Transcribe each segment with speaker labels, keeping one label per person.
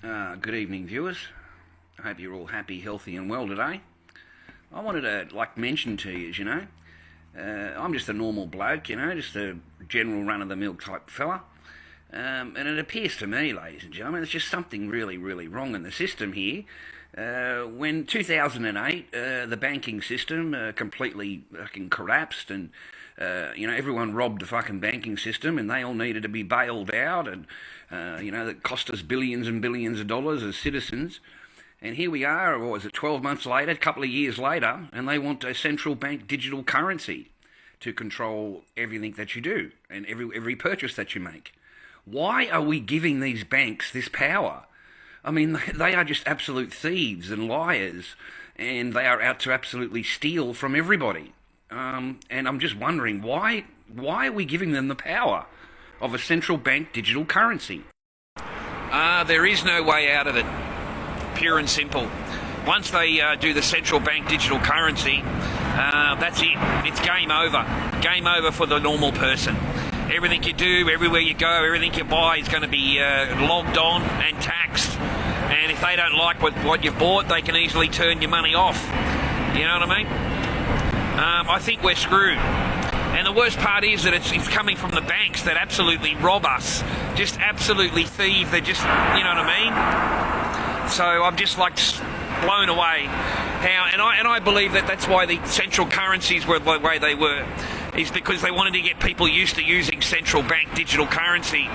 Speaker 1: Good evening, viewers. I hope you're all happy, healthy, and well today. I wanted to mention to you, I'm just a normal bloke, just a general run-of-the-mill type fella. And it appears to me, ladies and gentlemen, there's just something really, really wrong in the system here. When 2008, the banking system completely fucking collapsed, and everyone robbed the fucking banking system, and they all needed to be bailed out, and that cost us billions and billions of dollars as citizens. And here we are, what was it, 12 months later, a couple of years later, and they want a central bank digital currency to control everything that you do and every purchase that you make. Why are we giving these banks this power? I mean, they are just absolute thieves and liars, and they are out to absolutely steal from everybody. And I'm just wondering, why are we giving them the power of a central bank digital currency?
Speaker 2: There is no way out of it, pure and simple. Once they do the central bank digital currency, that's it. It's game over. Game over for the normal person. Everything you do, everywhere you go, everything you buy is going to be logged on and taxed. And if they don't like what you've bought, they can easily turn your money off. You know what I mean? I think we're screwed. And the worst part is that it's coming from the banks that absolutely rob us. Just absolutely thieve. They're just, you know what I mean? So I'm just blown away how, and I believe that's why the central currencies were the way they were, is because they wanted to get people used to using central bank digital currency.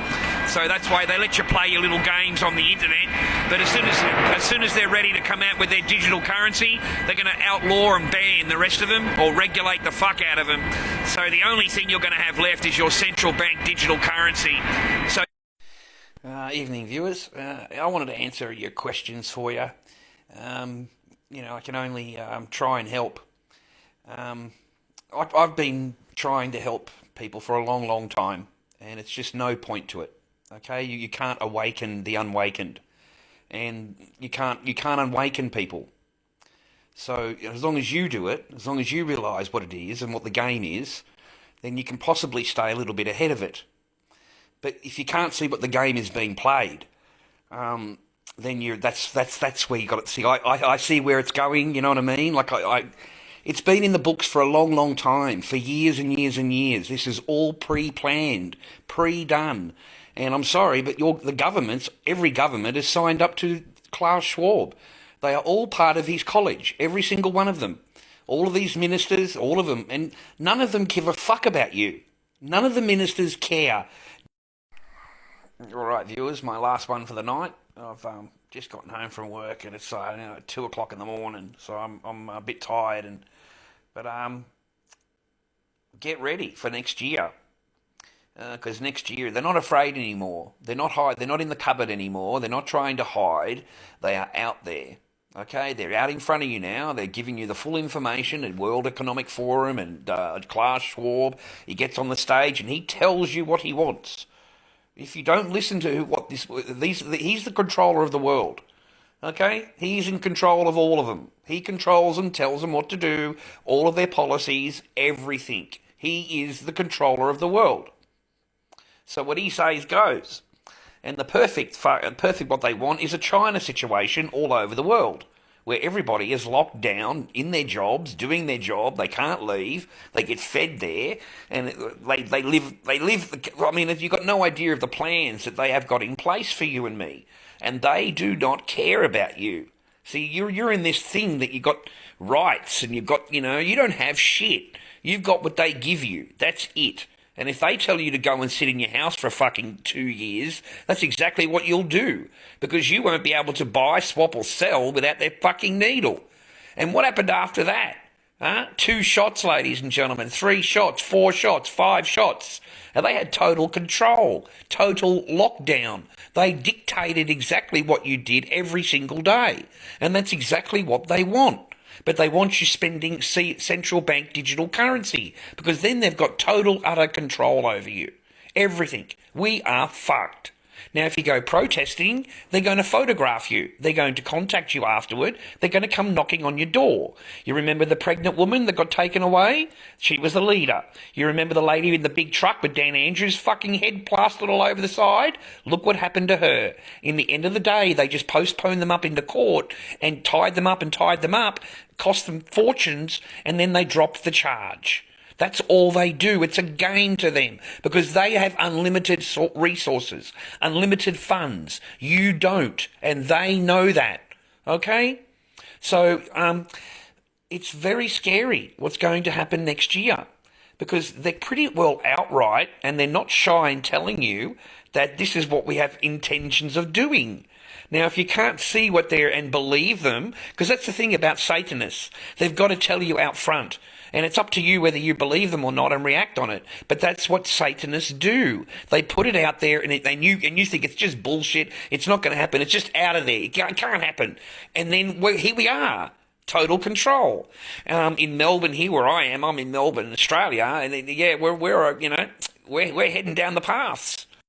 Speaker 2: So that's why they let you play your little games on the internet. But as soon as they're ready to come out with their digital currency, they're going to outlaw and ban the rest of them, or regulate the fuck out of them. So the only thing you're going to have left is your central bank digital currency. So.
Speaker 1: Evening, viewers. I wanted to answer your questions for you. I can only try and help. I've been trying to help people for a long, long time, and it's just no point to it. Okay, you can't awaken the unawakened, and you can't awaken people. So as long as you do it, as long as you realise what it is and what the game is, then you can possibly stay a little bit ahead of it. But if you can't see what the game is being played, then that's where you got to see. I see where it's going. You know what I mean? It's been in the books for a long, long time, for years and years and years. This is all pre-planned, pre-done. And I'm sorry, but the governments, every government has signed up to Klaus Schwab. They are all part of his college, every single one of them. All of these ministers, all of them. And none of them give a fuck about you. None of the ministers care. All right, viewers, my last one for the night. I've just gotten home from work, and it's 2 o'clock in the morning, so I'm a bit tired. But get ready for next year, because next year they're not afraid anymore. They're not in the cupboard anymore. They're not trying to hide. They are out there. Okay, they're out in front of you now. They're giving you the full information at World Economic Forum and Klaus Schwab. He gets on the stage and he tells you what he wants. If you don't listen to he's the controller of the world. Okay? He's in control of all of them. He controls them, tells them what to do, all of their policies, everything. He is the controller of the world. So what he says goes. And the perfect what they want is a China situation all over the world, where everybody is locked down in their jobs, doing their job. They can't leave. They get fed there, and they live. I mean, you've got no idea of the plans that they have got in place for you and me, and they do not care about you. See, you're in this thing that you've got rights, and you've got, you don't have shit. You've got what they give you. That's it. And if they tell you to go and sit in your house for fucking 2 years, that's exactly what you'll do. Because you won't be able to buy, swap or sell without their fucking needle. And what happened after that? 2 shots, ladies and gentlemen. 3 shots, 4 shots, 5 shots. And they had total control, total lockdown. They dictated exactly what you did every single day. And that's exactly what they want. But they want you spending central bank digital currency, because then they've got total, utter control over you. Everything. We are fucked. Now, if you go protesting, they're going to photograph you. They're going to contact you afterward. They're going to come knocking on your door. You remember the pregnant woman that got taken away? She was the leader. You remember the lady in the big truck with Dan Andrews' fucking head plastered all over the side? Look what happened to her. In the end of the day, they just postponed them up into court and tied them up, cost them fortunes, and then they dropped the charge. That's all they do. It's a game to them because they have unlimited resources, unlimited funds. You don't, and they know that. Okay? So it's very scary what's going to happen next year because they're pretty well outright and they're not shy in telling you that this is what we have intentions of doing. Now, if you can't see what they're and believe them, because that's the thing about Satanists, they've got to tell you out front. And it's up to you whether you believe them or not and react on it. But that's what Satanists do. They put it out there and you think it's just bullshit. It's not going to happen. It's just out of there. It can't happen. And then here we are. Total control. In Melbourne here where I am, I'm in Melbourne, Australia. And yeah, we're heading down the paths.